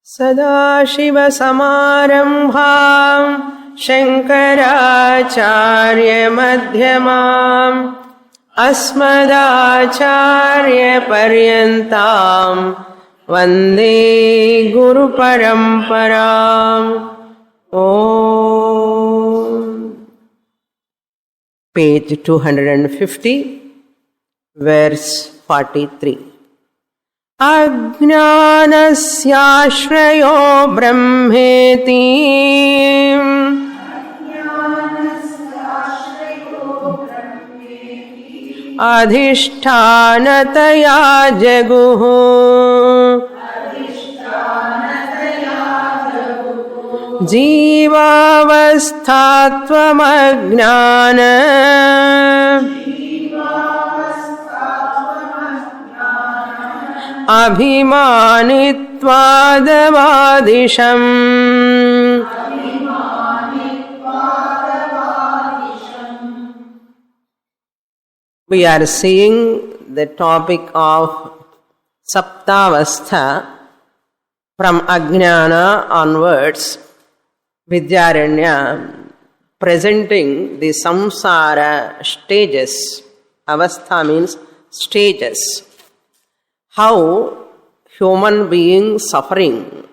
सदाशिवसमारम्भां शङ्कराचार्यमध्यमाम् अस्मदाचार्यपर्यन्तां वन्दे गुरुपरम्पराम्. Page 250, verse 43. अज्ञानस्याश्रयो ब्रह्मेति अधिष्ठानतया जगुः. जीवावस्थात्वमज्ञान अभिमानित्वादवादिशम्. We are seeing the topic of Saptavastha from Ajnana onwards. Vidyaranya presenting the samsara stages. Avastha means stages. How human beings suffering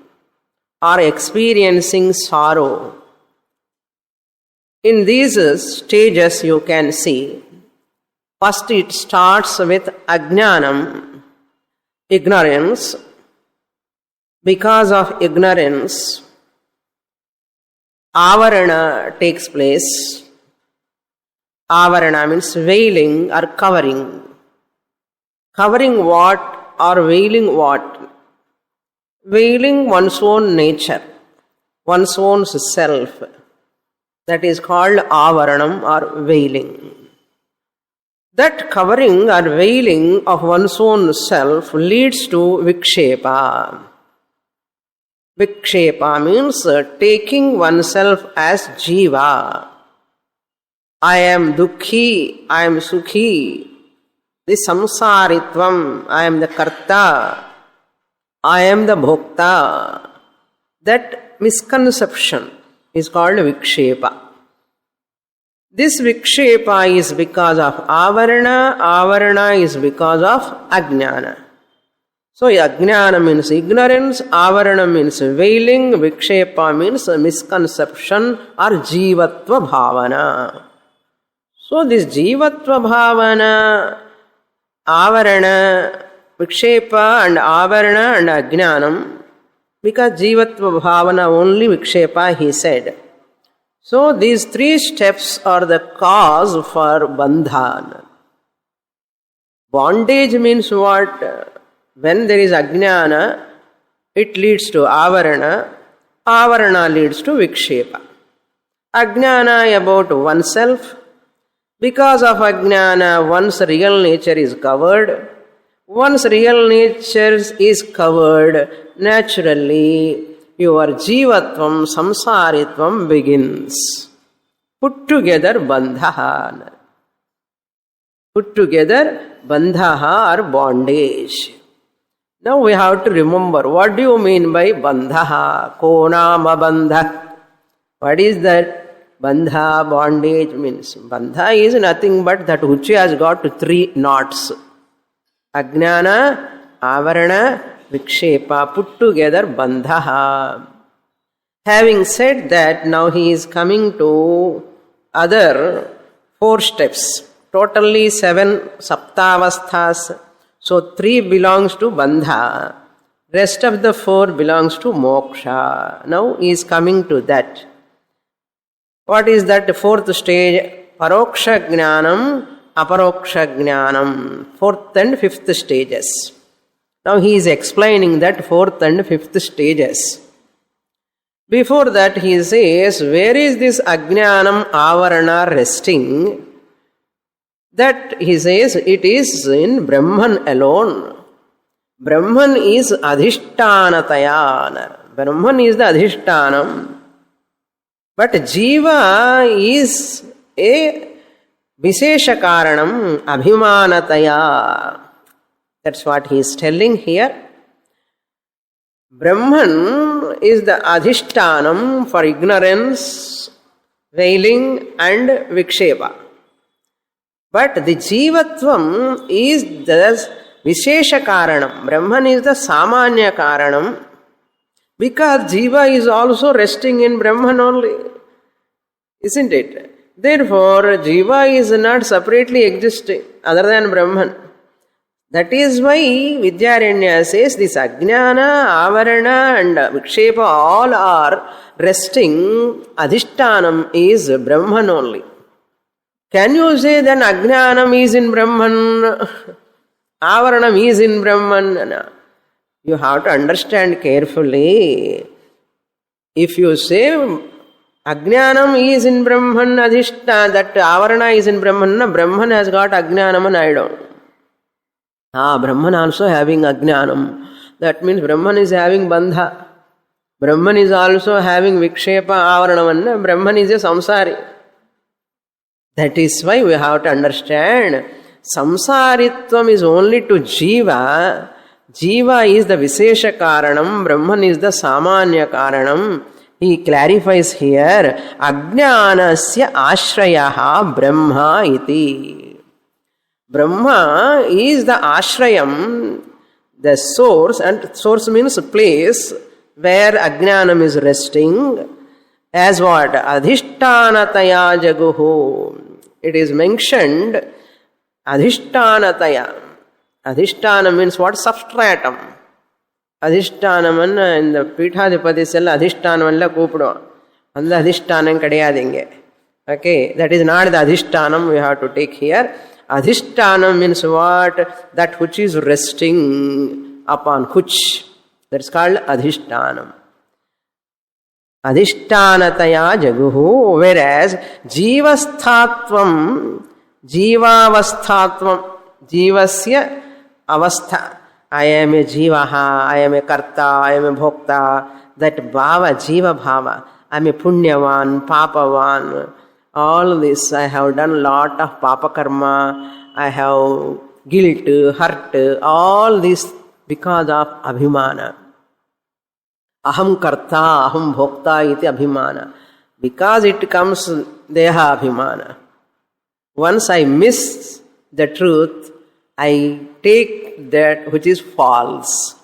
or experiencing sorrow. In these stages you can see, first it starts with ajnanam, ignorance. Because of ignorance, avarana takes place. Avarana means veiling or covering. Covering what or veiling what? Veiling one's own nature, one's own self. That is called avaranam or veiling. That covering or veiling of one's own self leads to vikshepa. Vikshepa means taking oneself as jiva. I am dukhi, I am sukhi. The samsaritvam, I am the karta, I am the bhokta. That misconception is called vikshepa. This vikshepa is because of avarana, avarana is because of ajnana. So ajnana means ignorance, avarana means veiling, vikshepa means misconception or jivatva bhavana. So this jivatva bhavana, avarana, vikshepa and avarana and ajnanam, because jivatva bhavana only vikshepa he said. So these three steps are the cause for bandhan. Bondage means what? When there is ajnana, it leads to avarana, avarana leads to vikshepa. Ajnana about oneself. Because of ajnana, one's real nature is covered. Once real nature is covered, naturally your jivatvam, samsaritvam begins. Put together bandhaha. Put together bandhaha or bondage. Now we have to remember, what do you mean by bandhaha? Konama bandha. What is that? Bandha, bondage means. Bandha is nothing but that which has got 3 knots. Ajnana, avarana, vikshepa, put together bandhaha. Having said that, now he is coming to other 4 steps. Totally 7 saptavasthas. So 3 belongs to bandha. Rest of the 4 belongs to moksha. Now he is coming to that. What is that 4th stage? Paroksha jnanam, aparoksha jnanam. 4th and 5th stages. Now he is explaining that 4th and 5th stages. Before that he says, where is this ajnanam avarana resting? That he says, it is in Brahman alone. Brahman is adhishtanatayana. Brahman is the adhishtanam. But jiva is a vishesha karanam abhimanataya. That's what he is telling here. Brahman is the adhishtanam for ignorance, veiling and vikshepa. But the jivatvam is the vishesha karanam. Brahman is the samanya karanam because jiva is also resting in Brahman only. Isn't it? Therefore, jiva is not separately existing other than Brahman. That is why Vidyaranya says this ajnana, avarana and vikshepa all are resting. Adhishtanam is Brahman only. Can you say then ajnanam is in Brahman, avaranam is in Brahman? No. You have to understand carefully. If you say ajnanam is in Brahman, adhishta, that avarana is in Brahman, no, Brahman has got ajnanam and I don't. Brahman also having ajnanam. That means Brahman is having bandha. Brahman is also having vikshepa, avaranam. Brahman is a samsari. That is why we have to understand samsaritvam is only to jiva. Jiva is the vishesha karanam. Brahman is the samanya karanam. He clarifies here, ajnanasya ashrayaha brahma iti. Brahma is the ashrayam, the source, and source means place where ajnanam is resting. As what? Adhishtanataya jaguhu. It is mentioned adhishtanataya. Adhishtana means what? Substratum. Adhishtanam in the Pithadipati cell adhishtanam la koopudum. And the adhishtanam kadiyadinge. Okay, that is not the adhishtanam we have to take here. Adhishtanam means what? That which is resting upon which. That is called adhishtanam. Adhishtanataya jaguhu. Whereas jivasthatvam, jivavasthatvam, jivasya avastha. I am a jivaha, I am a karta, I am a bhokta. That bhava, jiva bhava. I am a punyavan, papavan. All this, I have done lot of papa karma. I have guilt, hurt. All this because of abhimana. Aham karta, aham bhokta iti abhimana. Because it comes deha abhimana. Once I miss the truth, I take that which is false.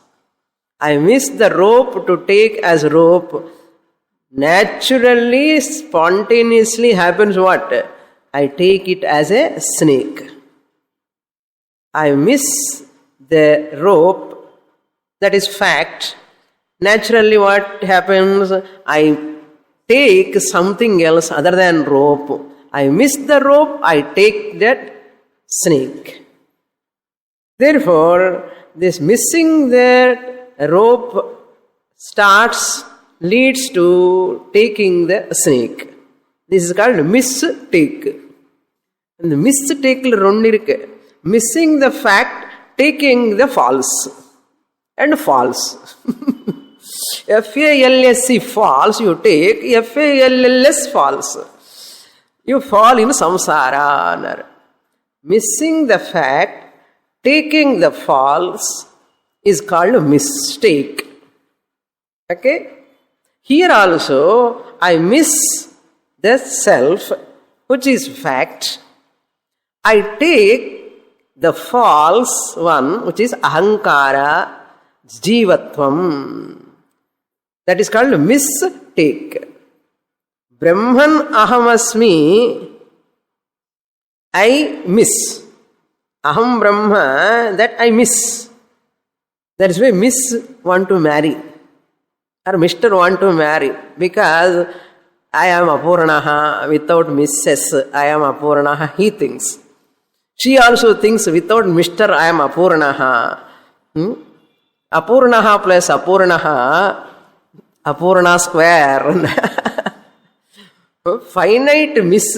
I miss the rope to take as rope. Naturally, spontaneously happens what? I take it as a snake. I miss the rope, that is fact. Naturally what happens? I take something else other than rope. I miss the rope, I take that snake. Therefore, this missing the rope leads to taking the snake. This is called mistake. And the mistake missing the fact, taking the false. And false. F-A-L-S-E false you take, F-A-L-L-S false. You fall in samsara. Missing the fact, taking the false is called a mistake. Okay? Here also, I miss the self, which is fact. I take the false one, which is ahankara, jivatvam. That is called mistake. Brahman ahamasmi, I miss. Aham Brahma, that I miss. That is why Miss want to marry. Or Mr. want to marry. Because I am Apuranaha, without Mrs. I am Apuranaha, he thinks. She also thinks without Mr. I am Apuranaha. Apuranaha plus Apuranaha, Apurana square. Finite Miss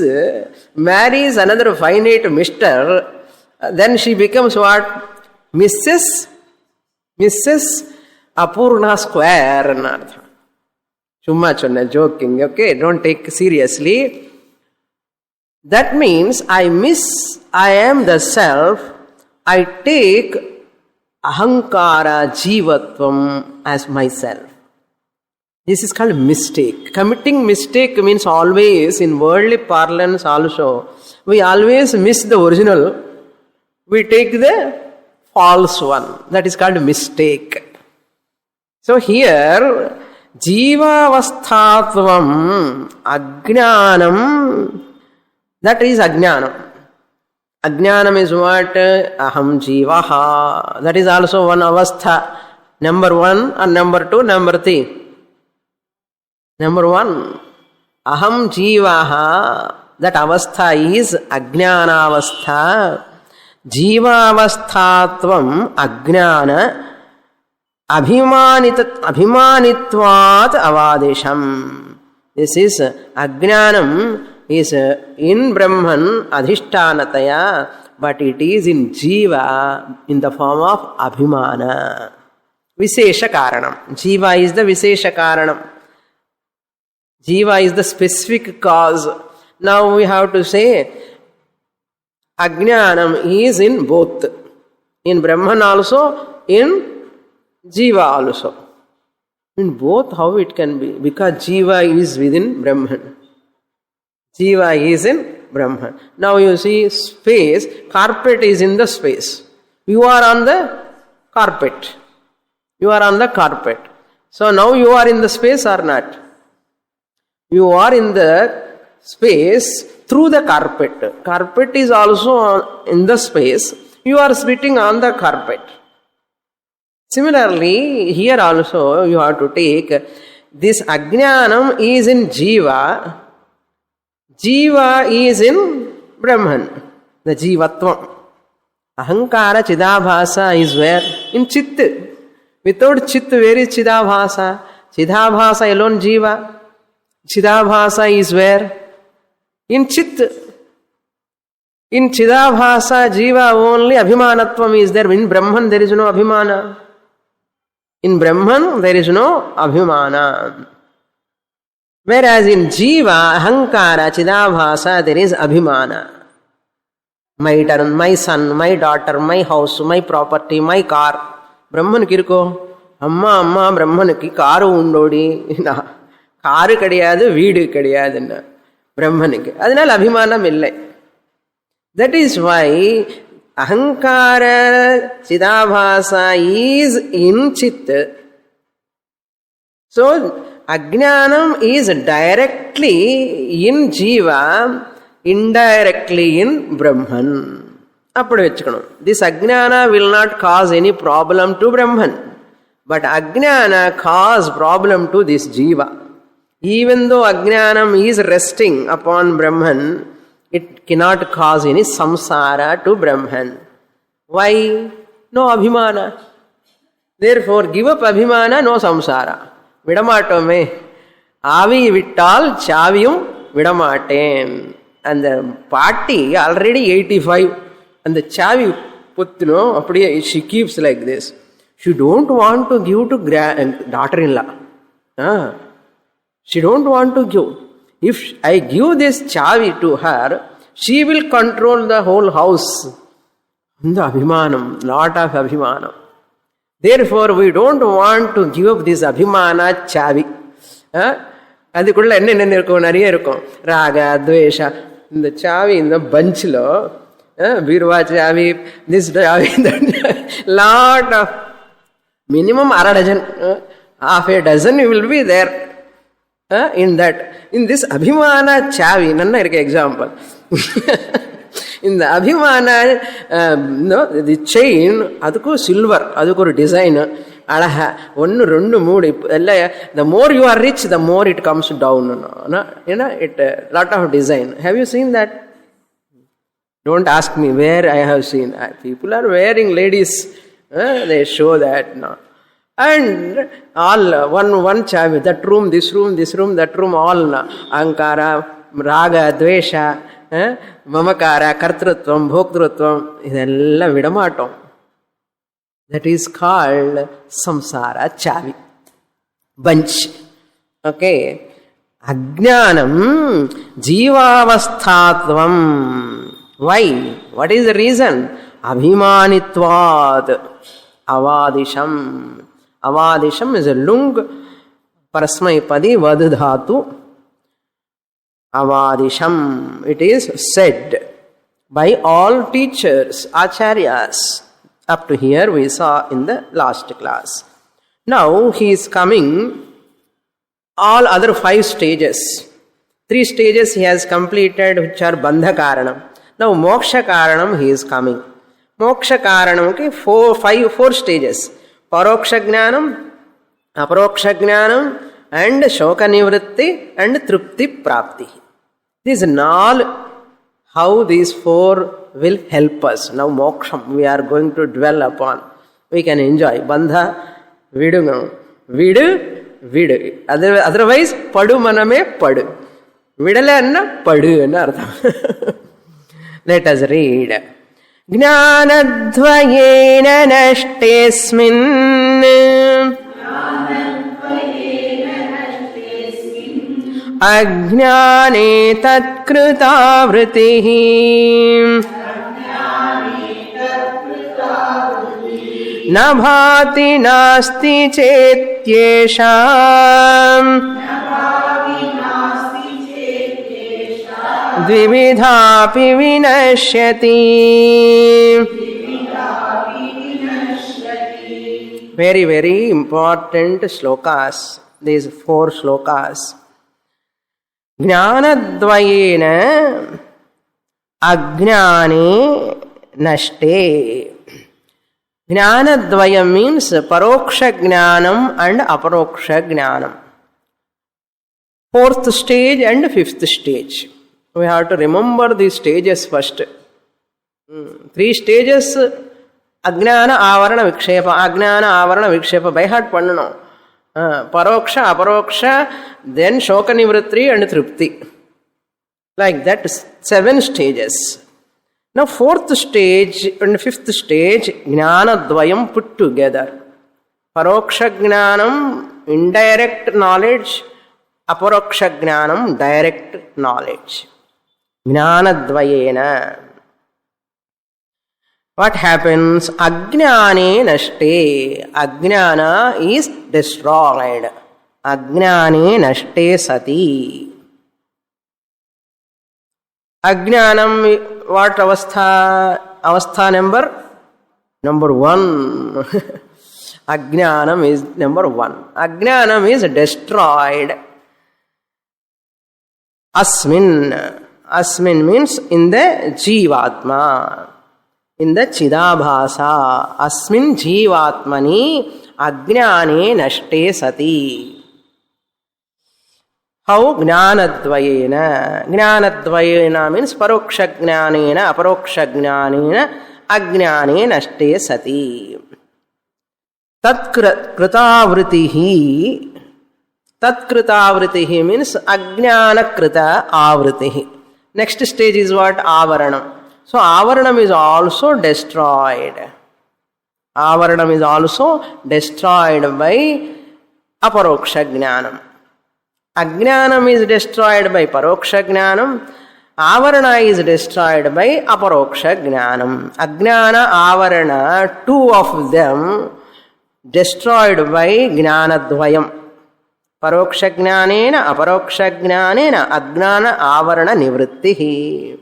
marries another finite Mr. Then she becomes what? Mrs. Apurna square. Chumma chonna, joking. Okay, don't take seriously. That means I am the self. I take ahankara jivatvam as myself. This is called mistake. Committing mistake means always, in worldly parlance also, we always miss the original. We take the false one. That is called mistake. So here, jivavasthatvam ajnanam, that is ajnanam. Ajnanam is what? Aham jivaha. That is also one avastha. Number one or number two, number three. Number one, aham jivaha. That avastha is ajnana avastha. Jiva avasthatvam ajnana abhimanitvat avadesham. This is ajnanam is in Brahman adhishtanataya, but it is in Jiva in the form of abhimana. Vishesha karanam. Jiva is the Vishesha karanam. Jiva is the specific cause. Now we have to say Ajnanam is in both. In Brahman also, in Jiva also. In both, how it can be? Because Jiva is within Brahman. Jiva is in Brahman. Now you see space, carpet is in the space. You are on the carpet. You are on the carpet. So now you are in the space or not? You are in the space through the carpet. Carpet is also in the space. You are sitting on the carpet. Similarly, here also you have to take this Ajnanam is in Jiva. Jiva is in Brahman. The Jivatvam. Ahankara Chidabhasa is where? In Chit. Without Chit, where is Chidabhasa? Chidabhasa alone Jiva. Chidabhasa is where? In Chit. In Chidabhasa, Jiva only Abhimanatvam is there. In Brahman there is no Abhimana. In Brahman there is no Abhimana. Whereas in Jiva, Ahankara, Chidabhasa, there is Abhimana. My turn, my son, my daughter, my house, my property, my car. Brahman kirko, amma, Brahman ki karu undodi. Karu kadiyadu, veedu kadiyadu. Brahman ki. Adinal Abhimanam illai. That is why Ahankara, Chidabhasa is in Chit. So, Ajnanam is directly in Jiva, indirectly in Brahman. This Ajnana will not cause any problem to Brahman. But Ajnana cause problem to this Jiva. Even though Ajnanam is resting upon Brahman, it cannot cause any samsara to Brahman. Why? No Abhimana. Therefore, give up Abhimana, no samsara. Vidamatome. Avi vittal chaviyum vidamatem. And the party already 85. And the chavi putno, she keeps like this. She don't want to give to daughter-in-law. She don't want to give. If I give this chavi to her, she will control the whole house. The Abhimanam, lot of Abhimanam. Therefore, we don't want to give up this Abhimana chavi. Adikulla enna irukkum nariya irukkum. Raga, Dvesha. The chavi in the bunch lo. Birva chavi, this chavi, that. Lot of. Minimum ara dozen. Half a dozen will be there. In that. In this Abhimana chavi, nanna irukku example. In the Abhimana, the chain, adukku silver, adukku design, alaha, onnu rendu mood. The more you are rich, the more it comes down. It lot of design. Have you seen that? Don't ask me where I have seen. People are wearing, ladies, they show that. No. And all one chavi, that room, that room, all Ankara, Raga, Dvesha, Mamakara, Kartrutvam, Bhoktrutvam, idella vidamatam. That is called samsara chavi. Bunch. Okay. Ajnanam jivavasthatvam. Why? What is the reason? Abhimanitvad. Avadisham. Avadisham is a lung parasmaipadi vadhatu. Avadisham. It is said by all teachers, acharyas. Up to here we saw in the last class. Now he is coming all other 5 stages. 3 stages he has completed which are bandha karanam. Now moksha karanam he is coming. Moksha karanam ke 4 stages. Paroksha jnanam, aparoksha jnanam and shoka nivritti and trupti prapti. These are all how these 4 will help us. Now moksham we are going to dwell upon. We can enjoy. Bandha, vidu, vidu. Otherwise, padu maname padu. Vidala anna padu anna artham. Let us read. Jnanadvayena nashtesmin ajnane tatkrita vritihi na bhati nasti chetyesham dvividhapi vinashyati. Very, very important shlokas. These 4 shlokas. Jnanadvayena ajnane nashte. Jnanadvayam means paroksha jnanam and aparoksha jnanam. 4th stage and 5th stage. We have to remember these stages first. 3 stages, Ajnana, Avarana, Vikshepa. Ajnana, Avarana, Vikshepa. By heart pannano. Paroksha, Aparoksha, then Shoka Nivritti and Trupti. Like that, 7 stages. Now 4th stage and 5th stage, Jnana Dvayam put together. Paroksha Jnanam, indirect knowledge. Aparoksha Jnanam, direct knowledge. Jnanadvayena. What happens? Ajnane nashte. Ajnana is destroyed. Ajnane nashte sati. Ajnanam, what avastha? Avastha number 1. Ajnanam is number 1. Ajnanam is destroyed. Asmin. Asmin means in the Jivatma, in the Chidabhasa. Asmin Jivatmani Ajnane Nashte Sati. How? Jnanadvayena. Jnanadvayena means Paroksha Jnanena, Aparoksha Jnanena, Ajnane Nashte Sati. Tatkritavritti. Tatkritavritti means Ajnanakrita Avritti. Next stage is what? Avaranam. So avaranam is also destroyed. Avaranam is also destroyed by aparoksha jnanam. Ajnanam is destroyed by paroksha jnanam. Avarana is destroyed by aparoksha jnanam. Ajnana, avarana, 2 of them destroyed by jnanadvayam. Paroksha jnanena, aparoksha jnanena, ajnana avarana nivrittihi.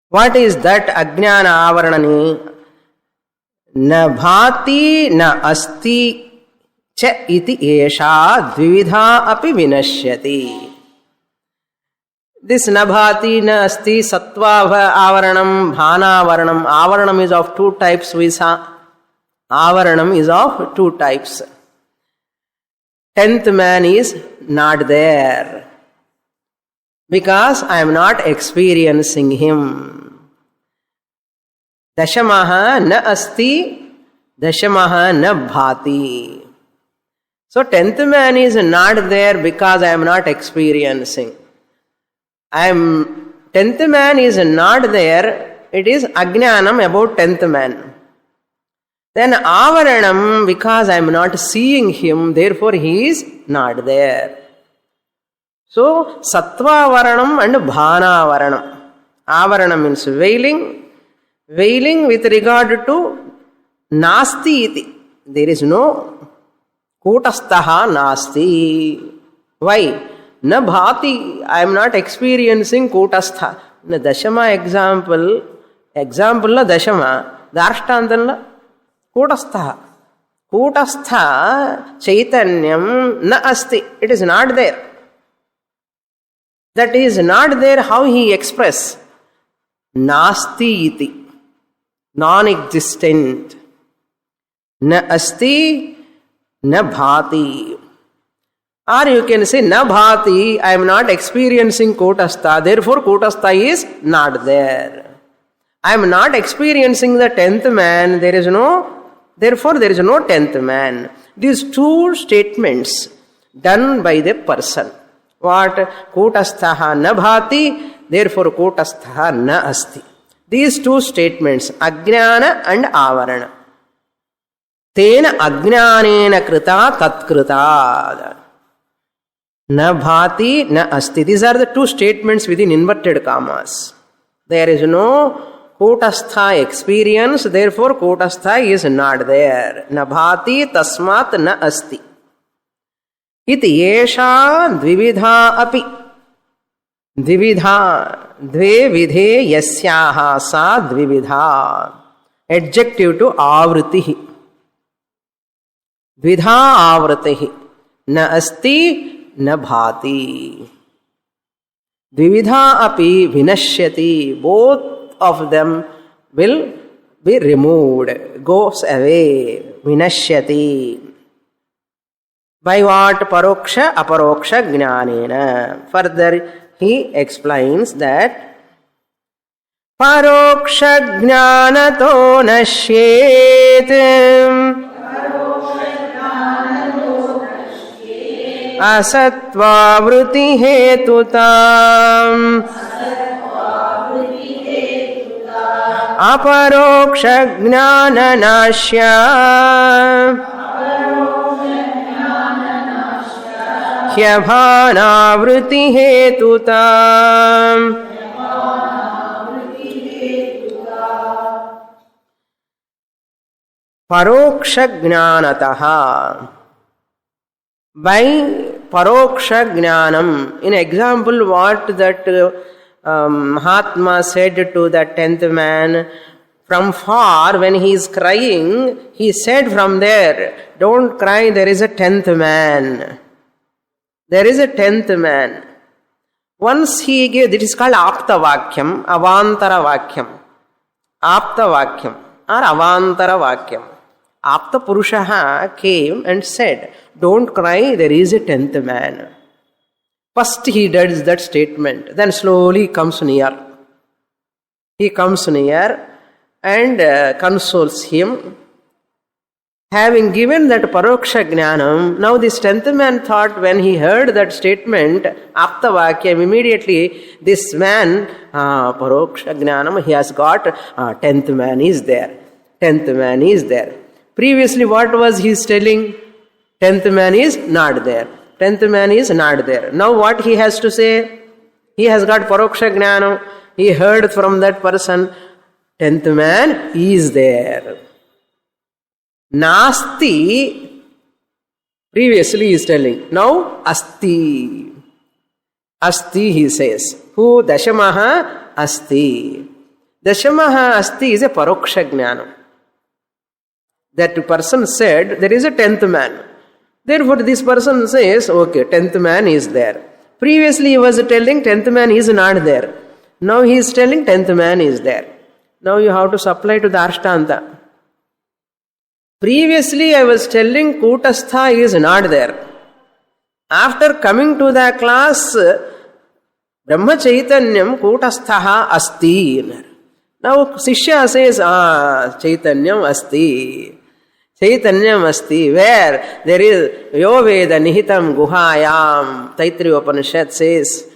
What is that ajnana avaranani? Na bhati na asti cha iti esha dvividha api vinashyati. This na bhati na asti sattva avaranam, bhana avaranam. Avaranam is of 2 types we saw. Avaranam is of 2 types. 10th man is not there because I am not experiencing him. Dashamaha na asti, dashamaha na bhati. So 10th man is not there because I am not experiencing. 10th man is not there, it is ajnanam about 10th man. Then avaranam, because I am not seeing him, therefore he is not there. So sattva varanam and bhana varanam. Avaranam means veiling with regard to Nasti iti. There is no kutastaha nasti. Why? Na bhati. I am not experiencing kutastha. In the Dashama example la Dashama, Darshtantanla kutastha. Kutastha Chaitanyam na asti. It is not there. That is not there. How he express? Nasti iti. Non-existent. Na asti, na bhati. Or you can say, na bhati, I am not experiencing kutastha, therefore kutastha is not there. I am not experiencing the 10th man, therefore there is no 10th man. These two statements done by the person. What? Kutastha na bhati, therefore kutastha na asti. These two statements, ajnana and avarana. Tena ajnanena krita tatkrita. Na bhati, na asti. These are the two statements within inverted commas. There is no kutastha experience, therefore kutastha is not there. Na bhati tasmat na asti. Iti yesha dvividha api. Dvividha. Dve vidhe yasyaha sa dvividha. Adjective to avritihi. Dvidha avritihi. Na asti. Na bhati. Dvividha api vinashyati. Both of them will be removed, goes away. Vinashyati. By what? Paroksha aparoksha jnanena. Further he explains that paroksha jnanato nashyet asatva vritti hetutam aparoksha jnana nashya hyabhana vritti hetutam. Paroksha jnanataha. By paroksha jnanam, in example what that Mahatma said to that 10th man, from far when he is crying, he said from there, don't cry, there is a 10th man. There is a 10th man. Once he gave, it is called apta vakyam, avantara vakyam. Apta vakyam or avantara vakyam. Apta Purushaha came and said, don't cry, there is a 10th man. First he does that statement, then slowly comes near. He comes near and consoles him. Having given that paroksha jnanam, now this 10th man thought when he heard that statement, apta vakyam, immediately this man, paroksha jnanam, he has got, 10th man is there. 10th man is there. Previously what was he telling? 10th man is not there. 10th man is not there. Now what he has to say? He has got paroksha jnanam. He heard from that person, 10th man is there. Nasti, previously he is telling. Now, asti. Asti, he says. Who? Dashamaha asti. Dashamaha asti is a paroksha jnanam. That person said, there is a 10th man. Therefore, this person says, okay, 10th man is there. Previously, he was telling 10th man is not there. Now he is telling 10th man is there. Now you have to supply to the Ashtanta. Previously, I was telling Kutastha is not there. After coming to the class, Brahma Chaitanyam Kutastha asti. Now Sishya says, Chaitanyam asti. Chaitanyam asti. Where? There is Yo Veda Nihitam Guhayam. Taittiriya Upanishad says.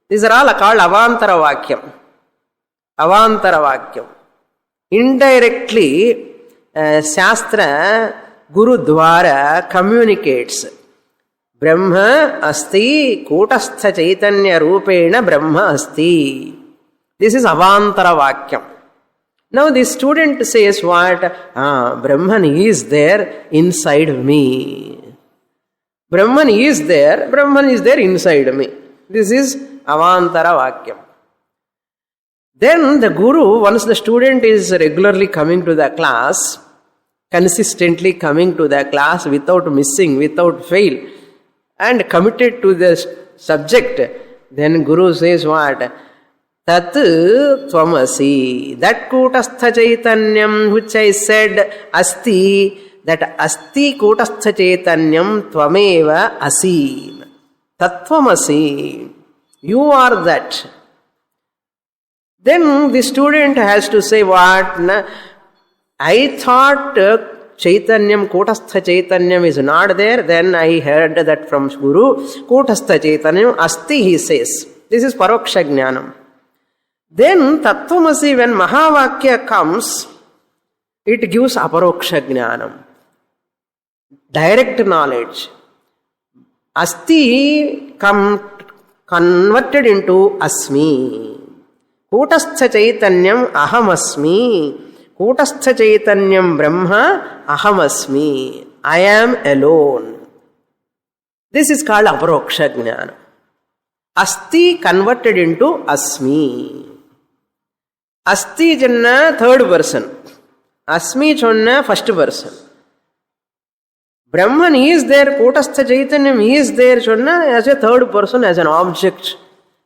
These are all called Avantara Vakyam. Avantara Vakyam. Indirectly, Shastra, Guru Dwara communicates. Brahma asti Kutastha Chaitanya Rupena Brahma asti. This is Avantara Vakyam. Now the student says what? Brahman is there inside me. Brahman is there inside me. This is Avantara Vakyam. Then the Guru, once the student is regularly coming to the class, consistently coming to the class without missing, without fail, and committed to the subject, then Guru says what? Tat tvamasi. That Kutastha Chaitanyam which I said asti, that asti Kutastha Chaitanyam tvameva asi. Tattvamasi. You are that. Then the student has to say what? I thought Chaitanyam, Kutastha Chaitanyam is not there. Then I heard that from Guru. Kutastha Chaitanyam asti, he says. This is Paroksha Jnanam. Then Tattvamasi, when Mahavakya comes, it gives Aparoksha Jnanam. Direct knowledge. Asti converted into Asmi. Kutastha Chaitanyam Ahamasmi. Kutastha Chaitanyam Brahma Ahamasmi. I am alone. This is called Aparoksha Jnana. Asti converted into Asmi. Asti Janna third person. Asmi Chonna first person. Brahman is there, Kutastha Chaitanyam is there Chonna as a third person, as an object.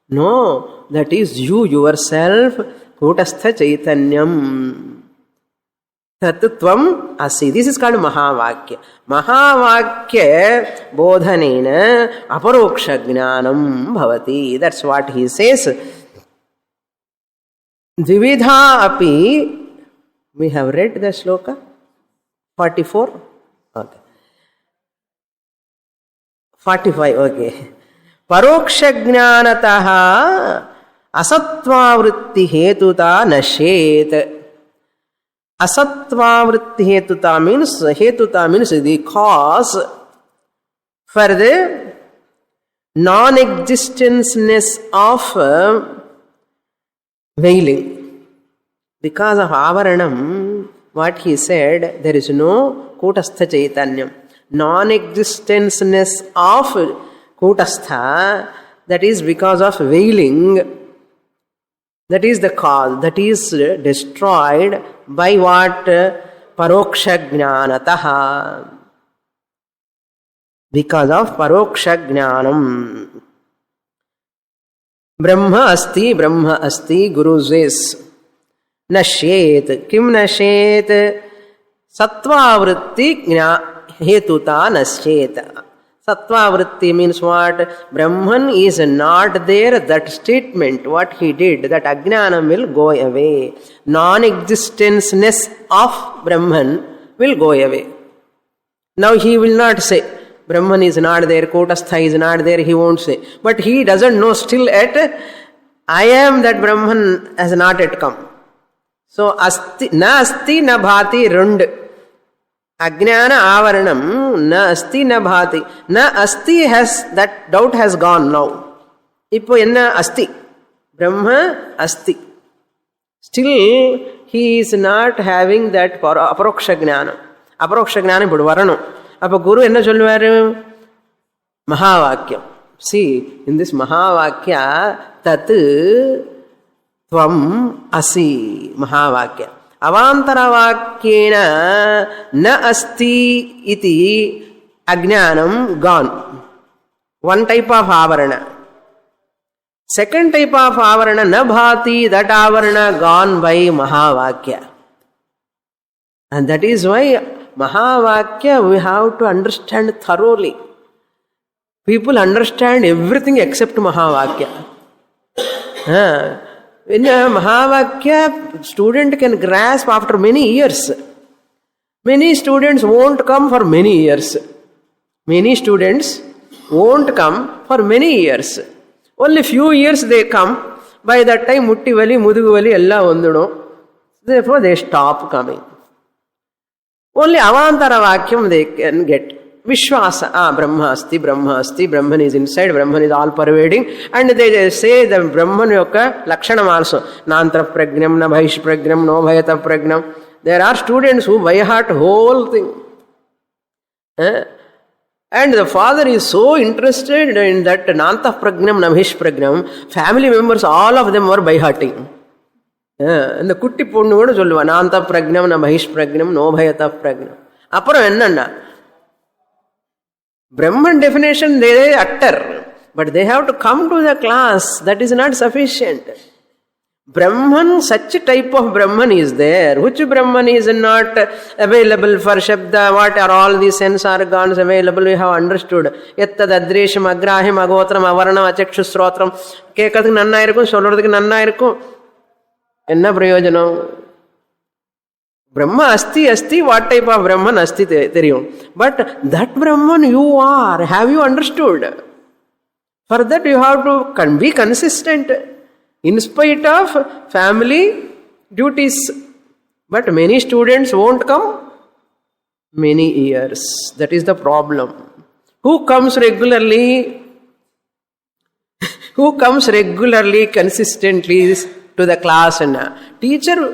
No, that is you yourself, Kutastha Chaitanyam. Tattvam asi. This is called Mahavakya. Mahavakya bodhanena aparoksha jnanam bhavati. That's what he says. Dvividha api. We have read the shloka 44. Okay. 45. Okay. Paroksha jnanataha asatva vritti hetuta nashet. Asatva vritti hetuta means the cause for the non-existenceness of veiling. Because of avaranam, what he said, there is no Kutastha Chaitanyam. Non-existenceness of Kutastha, that is because of veiling. That is the cause. That is destroyed by what? Paroksha jnanataha. Because of Paroksha jnanam. Brahma asti, Guru says. Nashet. Kim nashet? Sattva vritti hetuta nashet. Sattva vritti means what? Brahman is not there. That statement, what he did, that ajnanam will go away. Non-existenceness of Brahman will go away. Now he will not say, Brahman is not there, Kutastha is not there, he won't say. But he doesn't know still yet, I am that Brahman has not yet come. So, asti na bhati rund. Ajnana avaranam na asti na bhati. Na asti has, that doubt has gone now. Ippo enna asti. Brahma asti. Still, he is not having that aparoksha jnana. Aparoksha jnana ippudu varanam. Appo Guru enna solluvaru? Mahavakyam. See, in this Mahavakya, tat tvam asi. Mahavakya. Avantara vakyena na asti iti ajnanam gone. One type of avarana. Second type of avarana na bhati, that avarana gone by Mahavakya. And that is why Mahavakya we have to understand thoroughly. People understand everything except Mahavakya. In a Mahavakya, student can grasp after many years. Many students won't come for many years. Many students won't come for many years. Only few years they come. By that time, mutti vali, mudugu vali, ella vandudum. Therefore, they stop coming. Only Avantara Vakyam they can get. Vishwasa, Brahma asti, Brahman is inside, Brahman is all pervading, and they say the Brahman yokka lakshanam also. Nantra pragnam, na bhayish pragnam, no bhayata pragnam. There are students who by heart whole thing. And the father is so interested in that Nanta pragnam, Nabhish pragnam, family members, all of them were by hearting. And the kutti ponnu kuda solluva, Nanta pragnam, Nabhish pragnam, no bhayata pragnam. Appuram enna? Brahman definition they utter, but they have to come to the class. That is not sufficient. Brahman, such a type of Brahman is there. Which Brahman is not available for Shabda? What are all these sense organs available? We have understood. Yattad adresham, agrahim, agotram, avaranam, achakshusrotram. Kekadhuk nanna irukkum, solradhukku nanna irukkum. Enna prayojanam? Brahma asti, what type of Brahman asti theriyum. But that Brahman you are, have you understood? For that you have to be consistent in spite of family duties. But many students won't come many years. That is the problem. Who comes regularly? Who comes regularly, consistently to the class? And teacher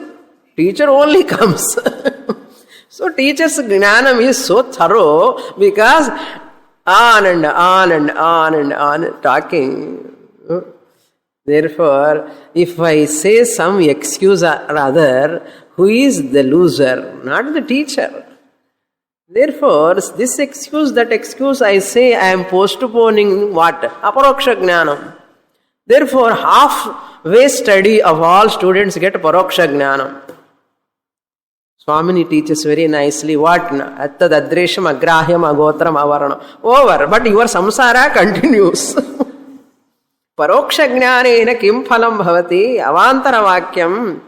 only comes. So teacher's jnanam is so thorough because on and on talking. Therefore, if I say some excuse or other, who is the loser? Not the teacher. Therefore, this excuse, that excuse, I say I am postponing what? Aparoksha jnanam. Therefore, half-way study of all students get paroksha jnanam. Swamini teaches very nicely what? Attad adresham, agrahyam, agotram, avaranam. Over. But your samsara continues. Paroksha jnanena kim phalam bhavati avantara vakyam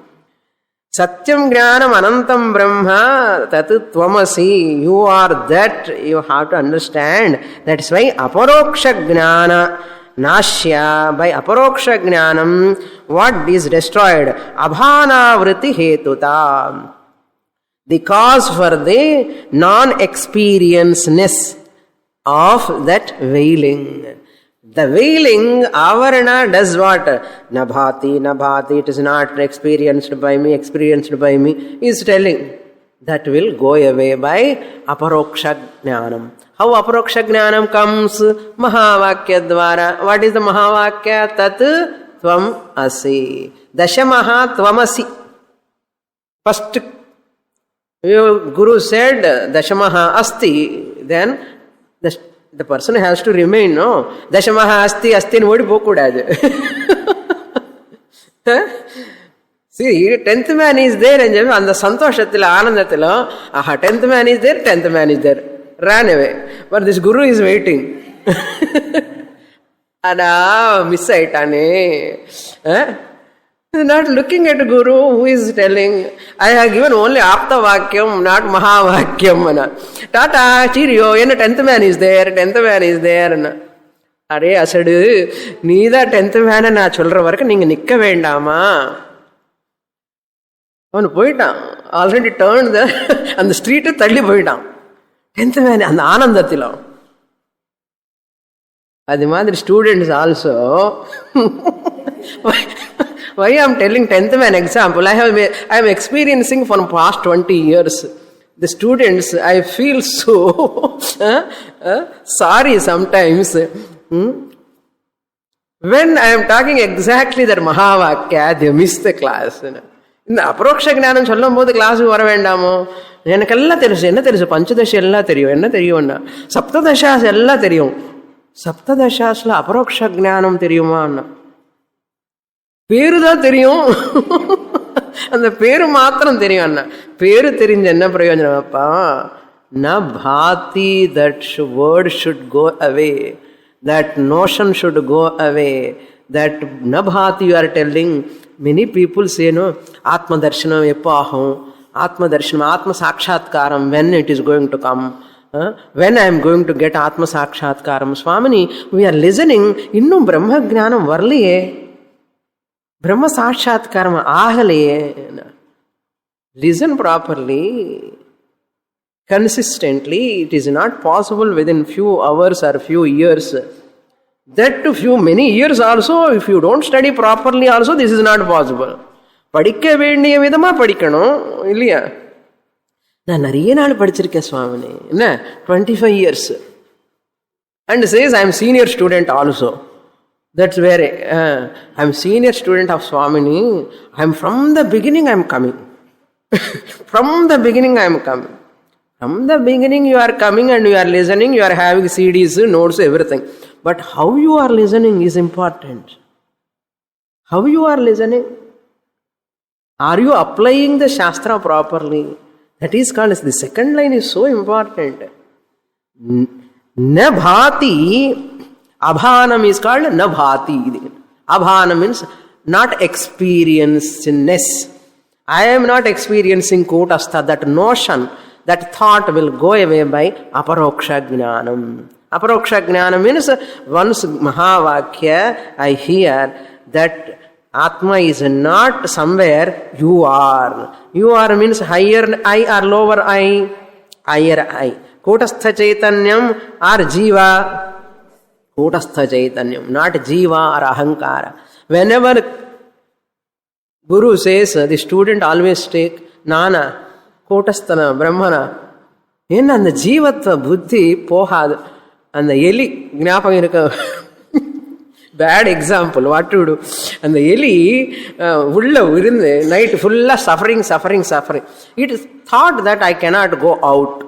satyam jnanam anantam brahma tat tvamasi. You are that. You have to understand. That's why aparoksha jnana nashya. By aparoksha jnanam, what is destroyed? Abhana vritti hetuta. The cause for the non-experienceness of that veiling. The veiling, avarana, does what? Nabhati, it is not experienced by me, is telling. That will go away by aparoksha jnanam. How aparoksha jnanam comes? Mahavakya dvara. What is the Mahavakya? Tat tvam asi. Dashamaha tvamasi. First, Guru said, Dashamaha asti, then the person has to remain, no? Dashamaha asti nu odi pokudadu. See, 10th man is there, and the santoshathila, anandathila, 10th man is there, 10th man is there. Ran away. But this Guru is waiting. Ada, miss aitane. Not looking at Guru who is telling, I have given only Apta Vakyam, not Mahavakyam. Tata, cheerio, 10th man is there, 10th man is there. Are asadu, neither 10th man and children work, Ninga Nikka Vendama. On Poita, already turned the on the street to Tali Poita. 10th man and Anandatila. The mother students also. Why I am telling 10th man example? I am experiencing for past 20 years. The students, I feel so sorry sometimes. When I am talking exactly that Mahavakya, they miss the class. In the Aparoksha Jnanam Chollam, the class you are vendamo. Enakalla terusu, enna terusu, Panchadasha ella theriyu, enna theriyunna. Saptadashas ella theriyum. Saptadashasla Aparoksha Jnanam theriyuma. பேரு தான் தெரியும் அந்த பேரு மாத்திரம் தெரியும் அண்ணா பேரு தெரிஞ்ச என்ன பிரயோஜனம் அப்பா na bhati that word should go away that notion should go away that na bhati you are telling many people say no atma darshanam eppo ahum atma darshanam atma sakshatkaram when it is going to come when I am going to get atma sakshatkaram Swamini we are listening innum brahma jnanam varliye Brahma Sakshatkarma Ahale. Listen properly. consistently, it is not possible within few hours or few years. That to few many years also, if you don't study properly also, this is not possible. படிக்க வேண்டிய விதமா படிக்கணும் இல்லையா? நான் நிறைய நாள் படிச்சிருக்கேன் சுவாமினி, என்ன 25 years. And says I am senior student also. That's where I am senior student of Swamini. I am from the beginning I am coming. From the beginning I am coming. From the beginning you are coming and you are listening, you are having CDs, notes, everything. But how you are listening is important. How you are listening? Are you applying the Shastra properly? That is called, the second line is so important. Na bhati, abhanam is called na bhati. Abhanam means not experienceness. I am not experiencing kutastha, that notion, that thought will go away by aparoksha jnanam. Aparoksha jnanam means once Mahavakya I hear that Atma is not somewhere, you are. You are means higher I or lower I? Higher I. Kutastha Chaitanyam or Jiva? Kutastha Chaitanyam, not Jiva or Ahankara. Whenever Guru says, the student always take Nana, Kotasthana, Brahmana. In and the Jivatva Buddhi Pohad and the Eli Gnapagiraka. Bad example, what to do? And the Eli within the night full of suffering. It is thought that I cannot go out.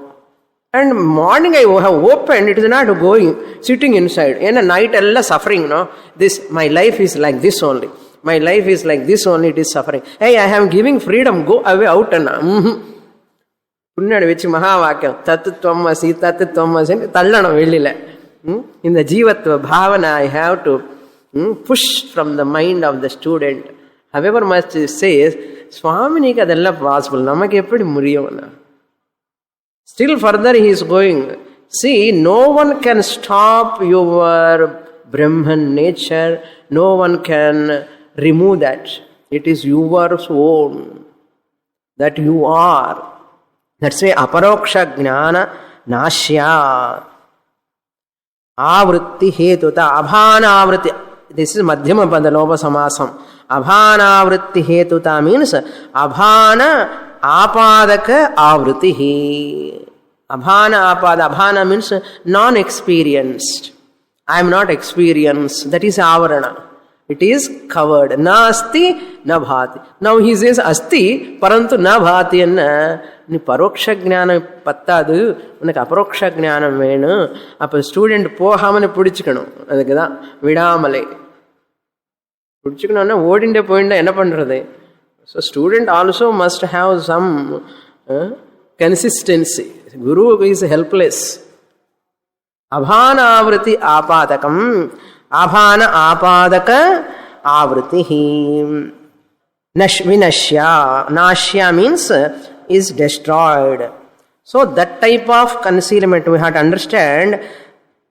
And morning I have opened, it is not going, sitting inside. In a night all suffering, no? This, my life is like this only. My life is like this only, it is suffering. Hey, I am giving freedom, go away out and Punnadu vechi Mahavakya, Tattva-tvamasi, Tallanam velila. In the Jivatva Bhavana, I have to push from the mind of the student. However much it says, Swaminika adella possible, namak eppadi muriyum. Still further he is going. See, no one can stop your Brahman nature. No one can remove that. It is yours own. That you are. That's why aparoksha jnana nashya. Avritti hetuta. Abhana avritti. This is madhyama padalopa samasam. Abhana avritti hetuta means abhana apadaka avritihi. Abhana apada. Abhana means non-experienced. I am not experienced. That is avarana. It is covered. Na asti, na bhati. Now he says asti, parantu na bhati enna. Ni paroksha jnanam pattadu, unak aparoksha jnanam venu. Appa student pohamane pudichikkanum. Adukku da vidamale. Pudichikkanum na odinde poinda enna pandrathu? So student also must have some consistency. Guru is helpless. Abhana avriti apadakam. Abhana apadaka avritihi. Vinashya. Nashya means is destroyed. So that type of concealment we have to understand.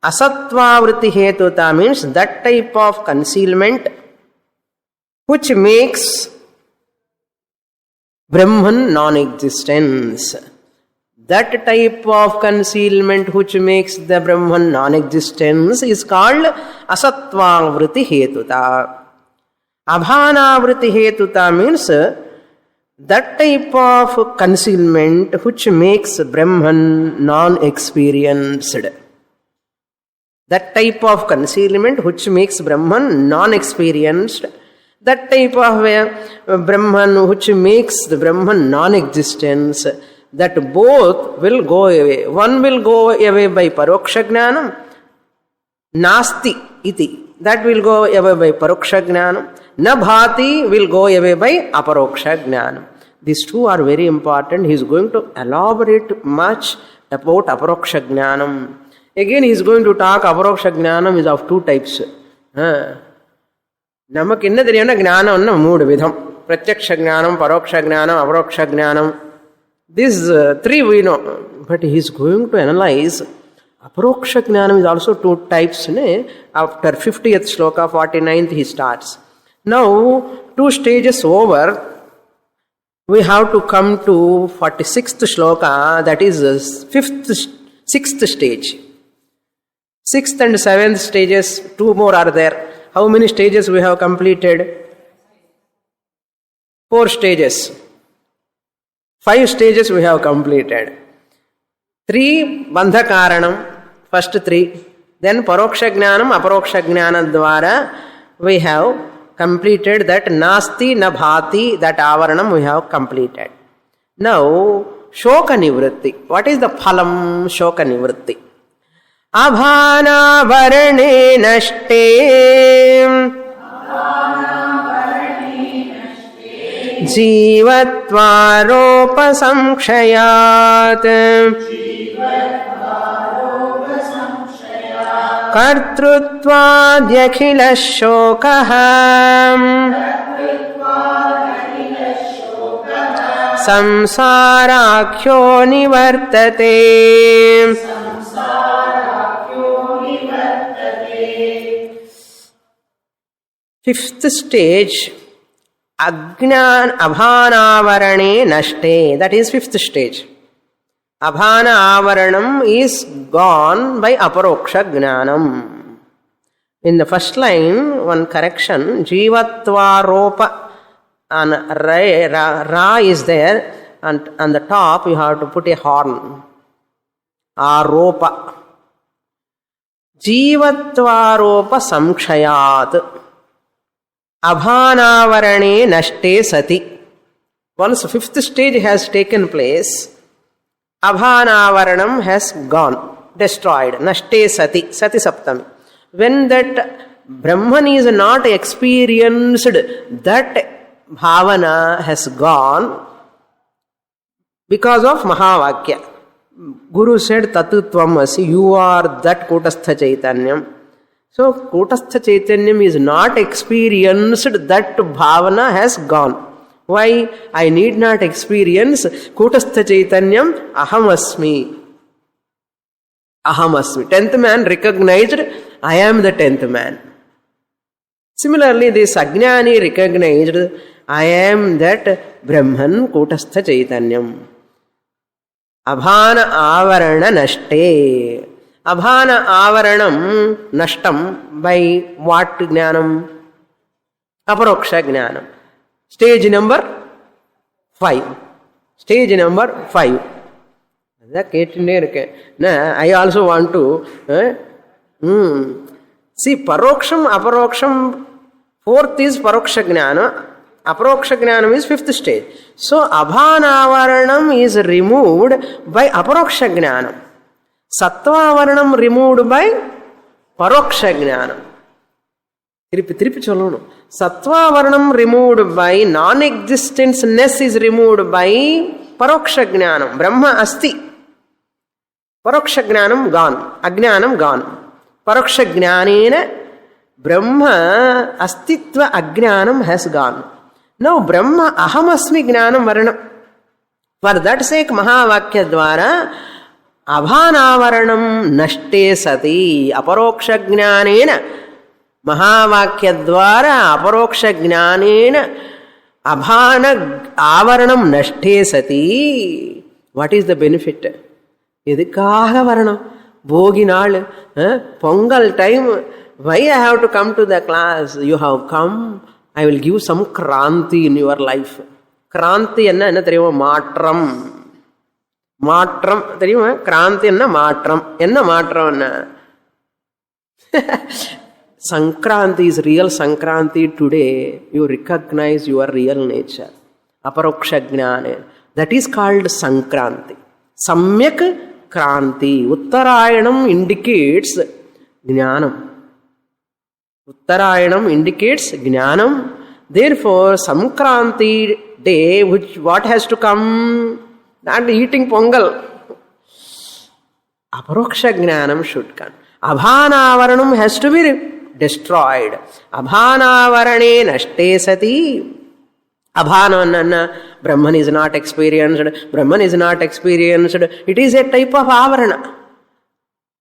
Asatvavriti hetuta means that type of concealment which makes Brahman non-existence. That type of concealment which makes the Brahman non-existence is called asatvavriti hetuta. Abhanavriti hetuta means that type of concealment which makes Brahman non-experienced. That type of concealment which makes Brahman non-experienced. That type of Brahman which makes the Brahman non-existence. That both will go away. One will go away by paroksha jnanam. Nasti iti. That will go away by paroksha jnanam. Na bhati will go away by aparoksha jnanam. These two are very important. He is going to elaborate much about aparoksha jnanam. Again he is going to talk aparoksha jnanam is of two types. Namak enna theriyana jnanam na moodu vidham. Pratyaksha jnanam, paroksha jnanam, aparoksha jnanam. These three we know, but he is going to analyze. Aparoksha jnanam is also two types. After 50th shloka, 49th he starts. Now, 2 stages over, we have to come to 46th shloka, that is the 6th stage. 6th and 7th stages, 2 more are there. How many stages we have completed? 4 stages. 5 stages we have completed. 3 bandha karanam, first 3. Then paroksha jnanam, aparoksha jnana dvara we have completed that nasti na bhati, that avaranam we have completed. Now, shoka nivritti. What is the phalam shoka nivritti? Abhana varane nashte जीवत्वारोप संक्षयात् कर्तृत्वाद्यखिलः शोकः संसाराख्यो निवर्तते. Fifth stage, abhanavarane nashte. That is 5th stage. Abhana avaranam is gone by aparoksha jnanam. In the first line, one correction, jivatvaropa, and ra is there, and on the top you have to put a horn. Aropa. Jivatvaropa samkshayat. Abhanavarane nashte sati. Once 5th stage has taken place, Abhanavaranam has gone, destroyed. Nashte sati, sati saptami. When that Brahman is not experienced, that bhavana has gone because of Mahavakya. Guru said, Tatu Tvamasi, you are that Kutastha Chaitanyam. So, Kutastha Chaitanyam is not experienced, that bhavana has gone. Why? I need not experience Kutastha Chaitanyam, Ahamasmi. Ahamasmi. 10th man recognized, I am the 10th man. Similarly, this Ajnani recognized, I am that Brahman, Kutastha Chaitanyam. Abhana avarana nashte. Abhana avaranam nashtam by what jnanam? Aparoksha jnanam. Stage number 5. Stage number 5. I also want to see paroksham, aparoksham. 4th is paroksha jnana. Aparoksha jnanam is 5th stage. So abhanavaranam is removed by aparoksha jnanam. Sattva-varanam removed by paroksha jnanam. Tiripi cholonu. Sattva-varanam removed by non-existence-ness is removed by paroksha jnanam. Brahma asti. Paroksha jnanam gone. Ajnanam gone. Paroksha jnanena Brahma astitva ajnanam has gone. Now Brahma ahamasmi jnanam varanam. For that sake Mahavakya dvara Abhanavaranam nashte sati. Aparoksha jnanena Mahavakya dvara aparoksha jnanena abhana avaranam nashte sati. What is the benefit? Idikaha varanam. Bogi naal, Pongal time. Why I have to come to the class? You have come. I will give some kranti in your life. Kranti enna theriyuma maatram. Maatram theriyuma? Kranti enna maatram. Enna maatram enna? Sankranti is real Sankranti today. You recognize your real nature. Aparoksha jnana. That is called Sankranti. Samyak Kranti. Uttarayanam indicates jnanam. Uttarayanam indicates jnanam. Therefore, Sankranti day, what has to come? Not eating pongal. Aparoksha jnanam should come. Abhanavaranam has to be destroyed. Abhanavarane nashte sati. Abhanavana, Brahman is not experienced. Brahman is not experienced. It is a type of avarana.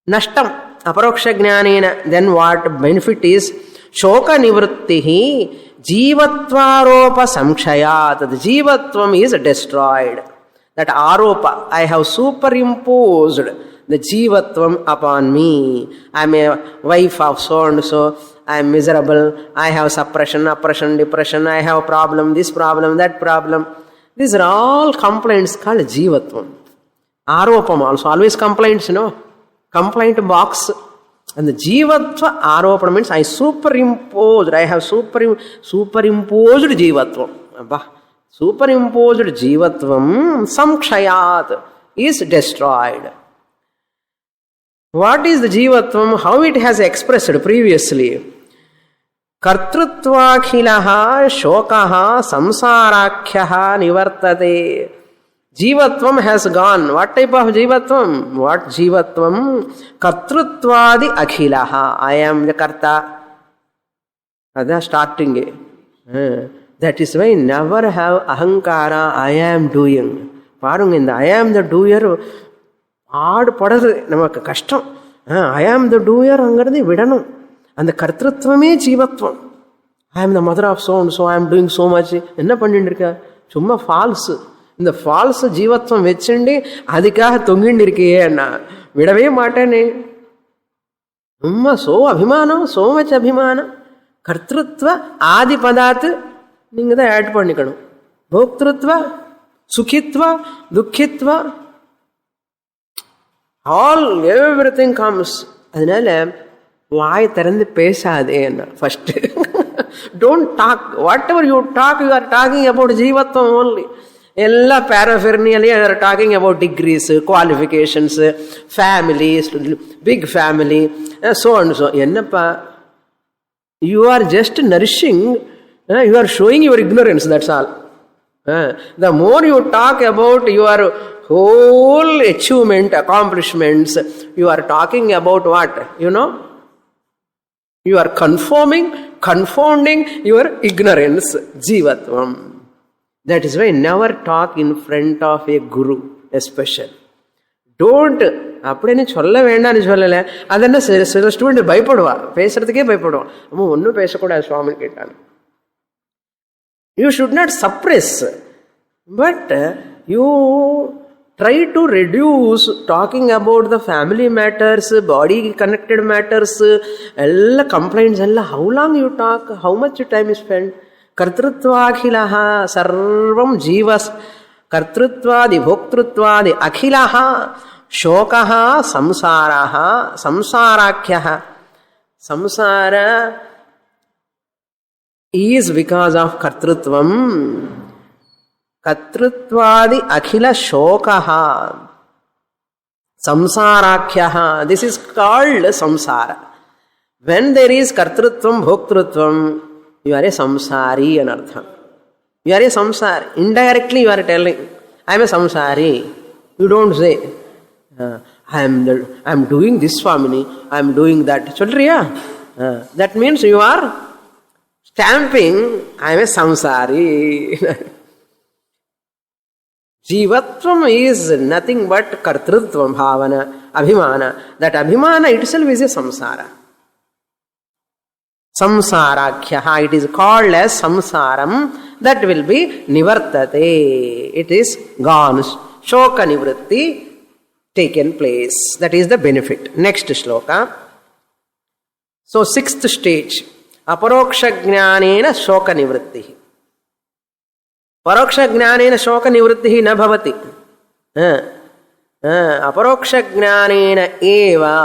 Nashtam. Aparoksha jnanena. Then what benefit is? Shoka nivrittihi Jivatvaropa samshayat. The jivatvam is destroyed. That aropa, I have superimposed the jivatvam upon me. I am a wife of so and so. I am miserable. I have suppression, oppression, depression. I have problem, this problem, that problem. These are all complaints called jivatvam. Aropam also, always complaints, complaint box. And the jivatva aropana means I superimposed, I have superimposed jivatvam. Superimposed jivatvam samkshayat is destroyed. What is the jivatvam? How it has expressed previously? Kartruttvakhilaha shokaha samsarakyaha nivartate. Jivatvam has gone. What type of jivatvam? What jivatvam? Kartrutvadi akhilaha. I am the karta. That's starting. That is why never have ahankara, I am doing. Parung in the I am the doer. Hard padadu namakku kashtam. I am the doer angaradi vidanum. And the kartrutvame jivatvam. I am the mother of so and so. I am doing so much. Enna pandindirka? Chumma false. இந்த falls ஜீவத்வம் வச்சுண்டு அதுக்காக தொங்கிண்டு இருக்கியே அண்ணா விடவே மாட்டேனே. சும்மா அபிமானம், so much அபிமானம். கர்த்திருத்வ ஆதி பதாத்து நீங்க தான் ஆட் பண்ணிக்கணும். போக்திருத்வ, சுகித்வ, துக்கித்வ, ஆல் எவ்ரிதிங் கம்ஸ். அதனால வாய் திறந்து பேசாதே என்ன. First don't talk. Whatever you talk, you are talking about ஜீவத்வம் ஓன்லி. எல்லா paraphernalia are talking about degrees, qualifications, families, big family, so and so. Ennappa, you are just nourishing, you are showing your ignorance, that's all. The more you talk about your whole achievement, accomplishments, you are talking about what? You are confounding your ignorance, jivatvam. That is why never talk in front of a guru especially. Don't அப்படின்னு சொல்ல வேண்டாம்னு சொல்லலை. அது என்ன சில student பயப்படுவா, பேசுறதுக்கே பயப்படுவான். அம்மா ஒன்றும் பேசக்கூடாது சுவாமின்னு கேட்டாங்க. You should not suppress, but you try to reduce talking about the family matters, body connected matters, all complaints, all. How long you talk, how much time you spend? Kartruttvakhilaha sarvam jivas kartrutvadi bhoktrutvadi akhilaha shokaha samsaraha samsarakyaha. Samsara is because of kartrutvam. Kartrutvadi akhila shokaha samsarakyaha. This is called samsara. When there is kartrutvam, bhoktruttvam, you are a samsari anartha. You are a samsari. Indirectly you are telling, I am a samsari. You don't say, I am doing this Swamini, I am doing that. Cholriya? That means you are stamping, I am a samsari. Jivatvam is nothing but kartrutvam bhavana, abhimana. That abhimana itself is a samsara. Samsarakyaha, it is called as samsaram. That will be nivartate. It is gone. Shoka nivritti taken place. That is the benefit. Next shloka. So 6th stage. Aparoksha jnanena shoka nivritti. Paroksha jnanena shoka nivritti na bhavati. Aparoksha jnanena eva.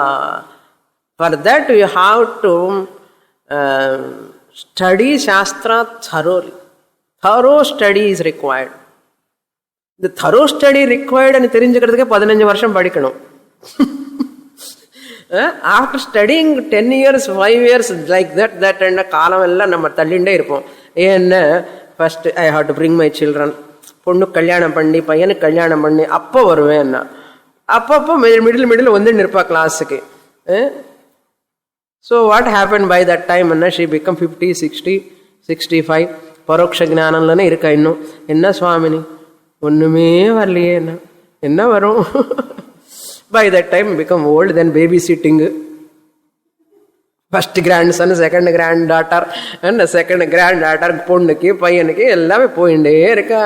For that you have to study Shastra thoroughly. Thorough study is required. The thorough study required and therinjikradhukku 15 varsham padikkanum. After studying 10 years, 5 years like that and kaalam ella namma tallinde irpom. Enna first I have to bring my children. Ponnu kalyanam panni, payyanu kalyanam panni, appa varuven na. Appa middle vandindu irpa class ku. So what happened by that time? Anna, she become 50, 60, 65. Paroksha jnanamlane irka innu. Enna Swamini? Onnume varliye enna. Enna varum? By that time become old, then babysitting. First grand son, second grand daughter and second grand daughter, பொண்ணுக்கு பையனுக்கு எல்லாமே போயிட்டே இருக்கா.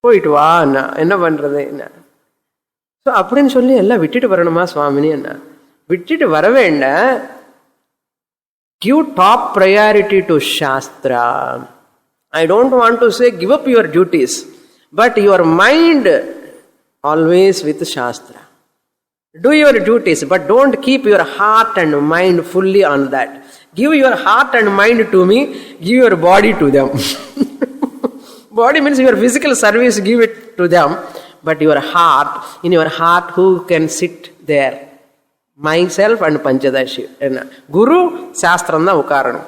போயிட்டு வா அண்ணா, என்ன பண்றது என்ன. ஸோ அப்படின்னு சொல்லி எல்லாம் விட்டுட்டு வரணுமா சுவாமினி என்ன? விட்டுட்டு வர வேண்டாம். Give top priority to Shastra. I don't want to say give up your duties, but your mind always with Shastra. Do your duties, but don't keep your heart and mind fully on that. Give your heart and mind to me, give your body to them. Body means your physical service, give it to them, but your heart, in your heart, who can sit there? Myself and Panchadashi. Guru, Shastram தான் உட்காரணும்.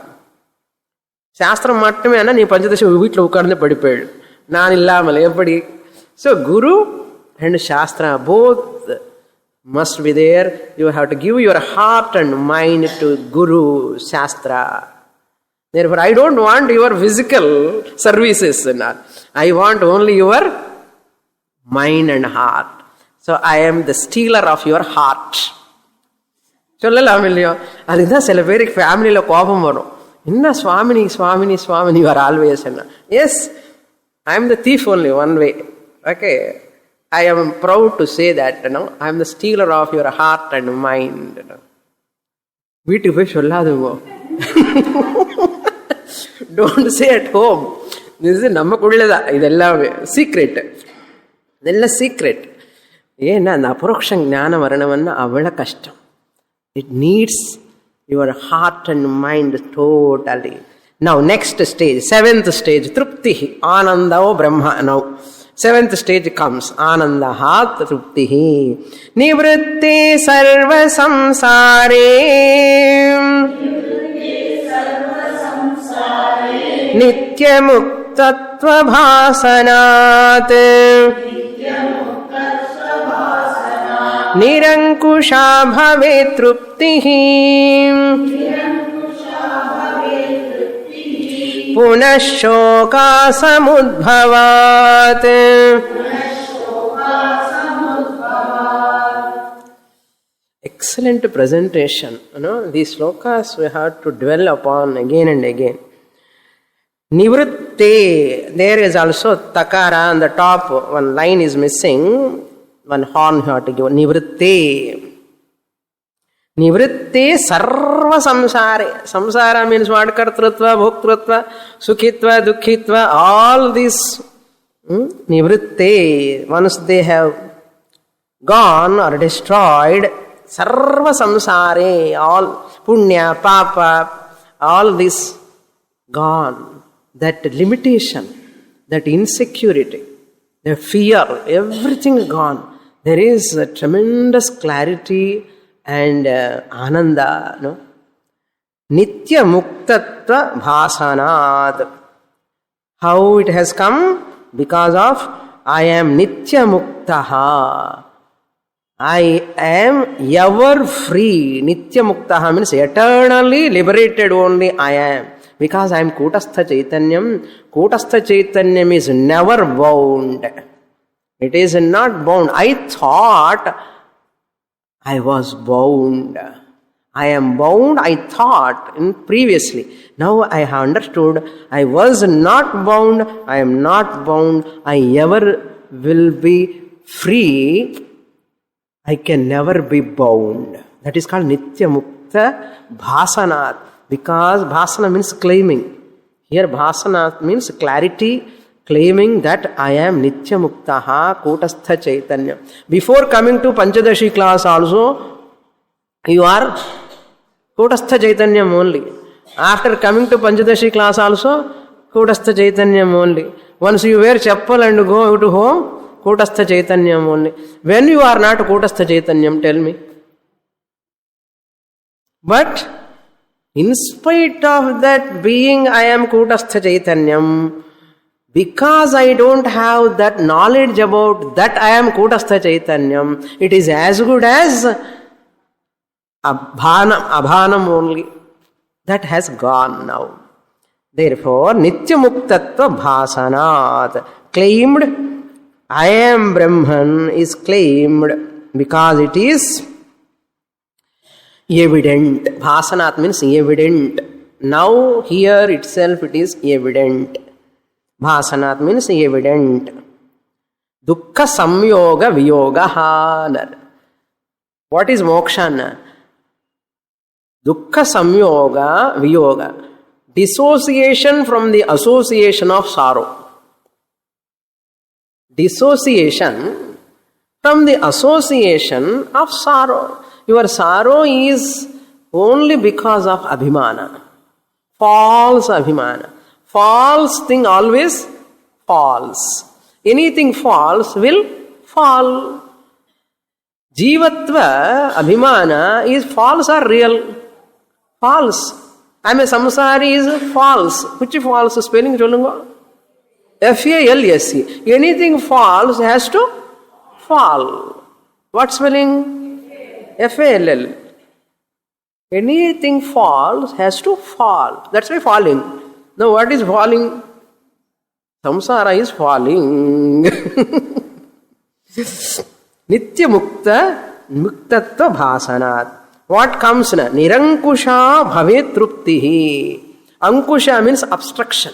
சாஸ்திரம் மட்டுமே ஆனால் நீ பஞ்சதசி வீட்டில் உட்கார்ந்து படிப்பேள், நான் இல்லாமல் எப்படி? So Guru and Shastra both must be there. You have to give your heart and mind to Guru, Shastra. Therefore, I don't want your physical services. I want only your mind and heart. So I am the stealer of your heart. சொல்லலாம் இல்லையோ? அதுதான் சில பேருக்கு ஃபேமிலியில் கோபம் வரும். என்ன Swamini Swamini Swamini you are always என்ன. Yes, I am the thief only one way. Okay, I am proud to say that, I am the stealer of your heart and mind. வீட்டுக்கு போய் சொல்லாதுங்க. Don't say at home. This is நமக்குள்ளதான் இதெல்லாமே secret. இதெல்லாம் secret. ஏன்னா அந்த அபரோக்ஷ ஞானம் வரணும்னா அவ்வளோ கஷ்டம். It needs your heart and mind totally. Now next stage, seventh stage, Trupti, Ananda Brahma. Now seventh stage comes, Anandaha Truptihi. Nivritte sarva samsare Nitya muktatva bhasanat Nirankusha bhave truptihi Punah shoka samudbhavat. Excellent presentation. These slokas we have to dwell upon again and again. Nivritte, there is also takara on the top, one line is missing, one horn you have to give. Nivritte. Nivritte sarva samsare. Samsara means what? Kartrutva, bhoktrutva, sukhitva, dukhitva, all these. Nivritte, once they have gone or destroyed, sarva samsare, all punya, papa, all this gone. That limitation, that insecurity, the fear, everything gone. There is a tremendous clarity and ananda. Nitya muktatva bhasanat. How it has come? Because of I am nitya muktaha. I am ever free. Nitya muktaha means eternally liberated only I am. Because I am Kutastha Chaitanyam. Kutastha Chaitanyam is never bound. It is not bound. I thought I was bound. I am bound, I thought previously. Now I have understood I was not bound. I am not bound. I ever will be free. I can never be bound. That is called Nitya Mukta Bhasanat. Because Bhasana means claiming. Here Bhasana means clarity, claiming that I am Nitya Muktaha Kutastha Chaitanya. Before coming to Panchadashi class also, you are Kutastha Chaitanya only. After coming to Panchadashi class also, Kutastha Chaitanya only. Once you wear chappal and go to home, Kutastha Chaitanya only. When you are not Kutastha Chaitanya, tell me. But in spite of that being I am Kutastha Chaitanyam, because I don't have that knowledge about that I am Kutastha Chaitanyam, it is as good as Abhanam only. That has gone now. Therefore, Nitya Muktatva Bhasanat, claimed I am Brahman is claimed because it is evident. Bhasanat means evident. Now, here itself it is evident. Bhasanat means evident. Dukkha samyoga viyoga. What is moksha? Dukkha samyoga viyoga. Dissociation from the association of sorrow. Dissociation from the association of sorrow. Your sorrow is only because of abhimana. False abhimana. False thing always falls. Anything false will fall. Jivatva, abhimana is false or real? False. I am a samsari is false. Which false? Spelling cholunga? F-A-L-S-E. Anything false has to fall. What spelling? F-A-L-L. Anything false has to fall. That's why falling. Now what is falling? Samsara is falling. Nitya mukta muktatva bhasanat. What comes na? Nirankusha bhavet truptihi. Ankusha means obstruction.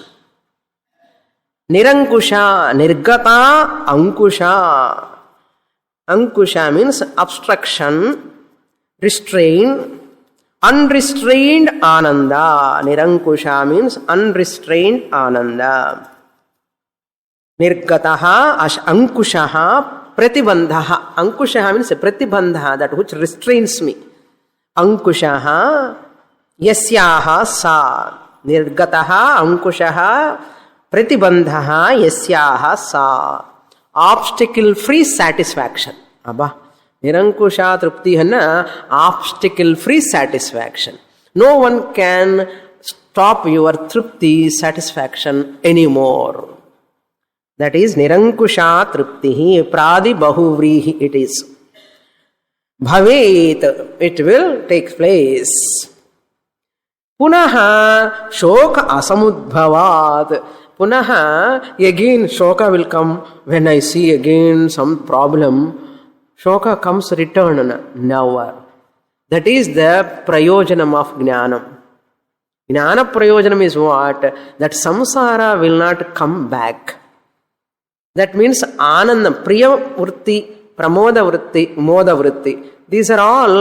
Nirankusha, nirgata, ankusha. Ankusha means obstruction, restraint, unrestrained ananda. Nirankusha means unrestrained ananda. Nirgataha, ankushaha, pratibandhaha. Ankushaha means pratibandha, that which restrains me. Ankushaha, yasyaha sa. Nirgataha, ankushaha, pratibandhaha, yasyaha sa. Obstacle-free satisfaction. Abba. Nirankusha trupti hanna, obstacle-free satisfaction. No one can stop your trupti satisfaction anymore. That is Nirankusha truptihi, pradi bahuvrihi it is. Bhavet, it will take place. Punaha shoka asamudbhavat. Punaha, again shoka will come when I see again some problem. Shoka comes return never. That is the prayojanam of jnanam. Jnana prayojanam is what? That samsara will not come back. That means ananda, priya vritti, pramoda vritti, moda vritti. These are all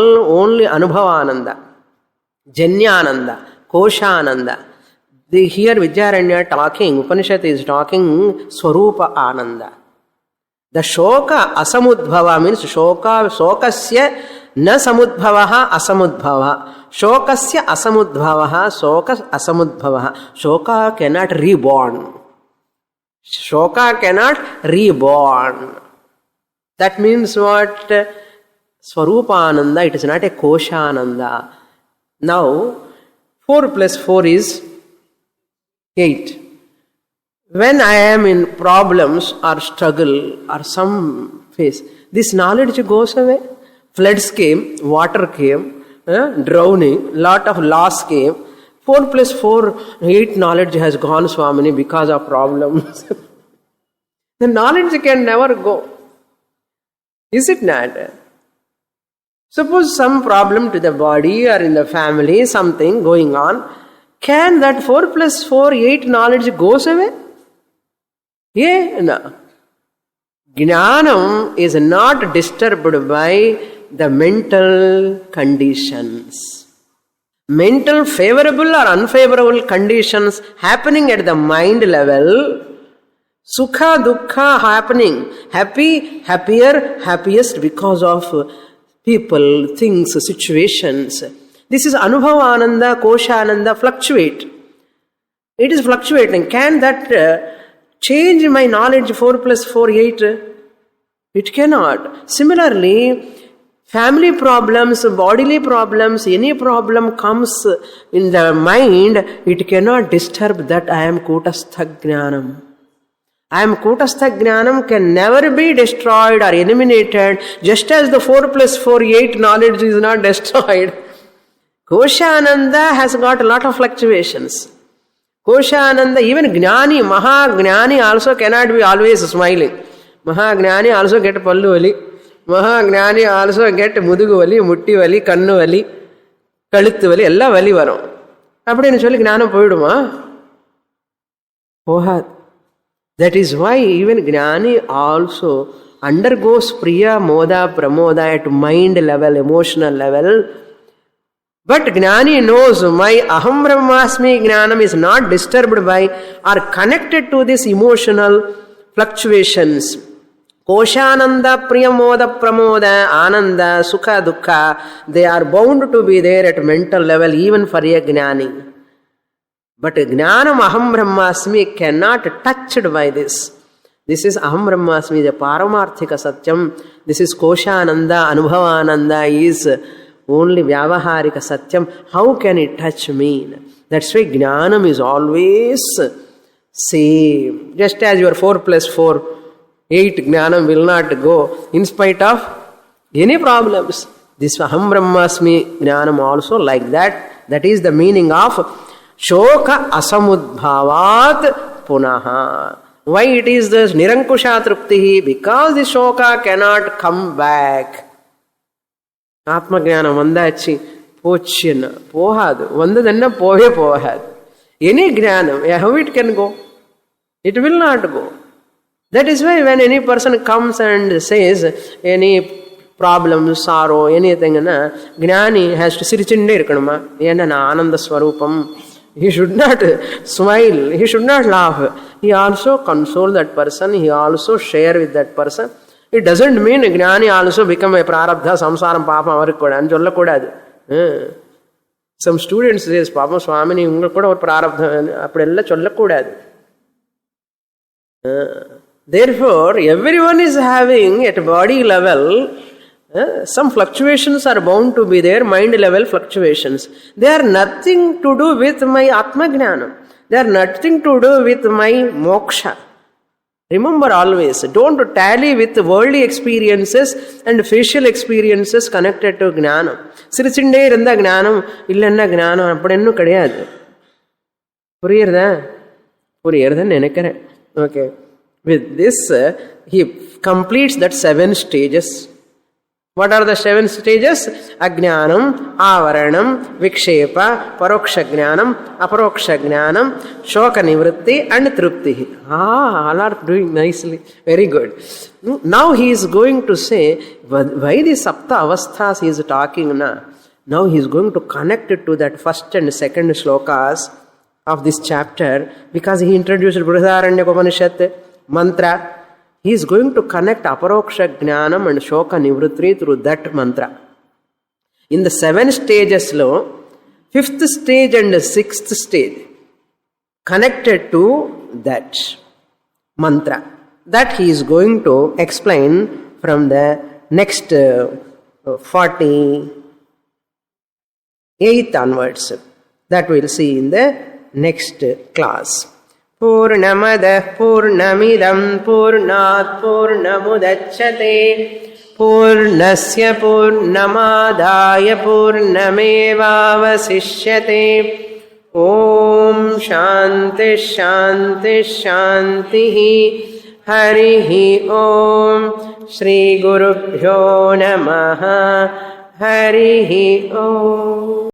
only anubhavananda, janyananda, koshananda. Here Vidyaranya talking, Upanishad is talking Swarupa Ananda. The shoka asamudbhava means shokasya na samudbhavaha asamudbhava. Shokasya asamudbhavaha, shokas asamudbhavaha. Shoka cannot reborn. Shoka cannot reborn. That means what? Swarupananda, it is not a Koshananda. Now, 4 plus 4 is 8. When I am in problems or struggle or some phase, this knowledge goes away. Floods came, water came, drowning, lot of loss came. 4 plus 4, 8 knowledge has gone, Swamini, because of problems. The knowledge can never go. Is it not? Suppose some problem to the body or in the family, something going on. Can that 4 plus 4, 8 knowledge goes away? Yeah, no. Jnanam is not disturbed by the mental conditions. Mental favorable or unfavorable conditions happening at the mind level, sukha, dukkha happening, happy, happier, happiest because of people, things, situations. This is Anubhavananda, Koshananda, fluctuate. It is fluctuating. Can that change my knowledge 4 plus 4, 8? It cannot. Similarly, family problems, bodily problems, any problem comes in the mind, it cannot disturb that I am Kutastha Jnanam. I am Kutastha Jnanam can never be destroyed or eliminated, just as the 4 plus 4, 8 knowledge is not destroyed. Koshananda has got a lot of fluctuations. Koshananda, even Gnani, Mahagnani also cannot be always smiling. Mahagnani also get pallu vali. Mahagnani also get mudugu vali, mutti vali, kannu vali. கழுத்து வலி எல்லாம் வலி வரும் அப்படின்னு சொல்லி ஞானம் போயிடுமா? போகாது. That is why even Gnani also undergoes Priya, Moda, Pramoda at mind level, emotional level. But Gnani knows my Aham Brahmasmi Gnanam is not disturbed by or connected to this emotional fluctuations. Koshananda, Priyamoda, Pramoda, Ananda, Sukha, Dukkha, they are bound to be there at mental level even for a Gnani. But Jnanam Aham Brahmasmi cannot touched by this. This is Aham Brahmasmi, the Paramarthika Satyam. This is Koshananda, Anubhavananda is only Vyavaharika Satyam. How can it touch me? That's why Jnanam is always same. Just as your 4 plus 4, 8 Jnanam will not go in spite of any problems. This Aham Brahmasmi Jnanam also like that. That is the meaning of Shoka asamudbhavat punaha. Why it is this Nirankusha Truptihi? Because the Shoka cannot come back. Atma Jnana vandachi pochina pohadu. Vandadanna pohe pohadu. Any Jnanam, how it can go? It will not go. That is why when any person comes and says any problem, sorrow, anything, Jnani has to sirichinde irkanuma. Yenna na Ananda Swarupam. He should not smile. He should not laugh. He also console that person. He also share with that person. It doesn't mean Jnani also become a prarabdha, samsaram, papa, avarikkoda. And solla kodadu. Some students says, Papa Swamini, ungal koda or prarabdha, appadella solla kodadu. Therefore, everyone is having at body level some fluctuations are bound to be there, mind level fluctuations. They are nothing to do with my Atma Jnana. They are nothing to do with my moksha. Remember always, don't tally with worldly experiences and facial experiences connected to Jnana. Sirichinde irundha Jnanam, illanna Jnanam, appadenu kadiyadu. Puriyarudha nenakkaren. Okay. With this, he completes that 7 stages. What are the 7 stages? Ajnanam, Avaranam, Vikshepa, Paroksha Jnanam, Aparoksha Jnanam, Shoka Nivritti and Trupti. All are doing nicely. Very good. Now he is going to say, why the Sapta Avasthas he is talking now? Now he is going to connect it to that first and second shlokas of this chapter, because he introduced Brihadaranyaka Upanishad mantra. He is going to connect Aparoksha Jnanam and Shoka Nivritti through that mantra. In the 7 stages, 5th stage and 6th stage connected to that mantra. That he is going to explain from the next 48th onwards. That we will see in the next class. Purnamada Purnamidam Purnat Purnamudachyate Purnasya Purnamadaya Purnamevavasishyate. Om Shanti Shanti Shanti Harihi Om Shri Gurubhyo Namaha Harihi Om.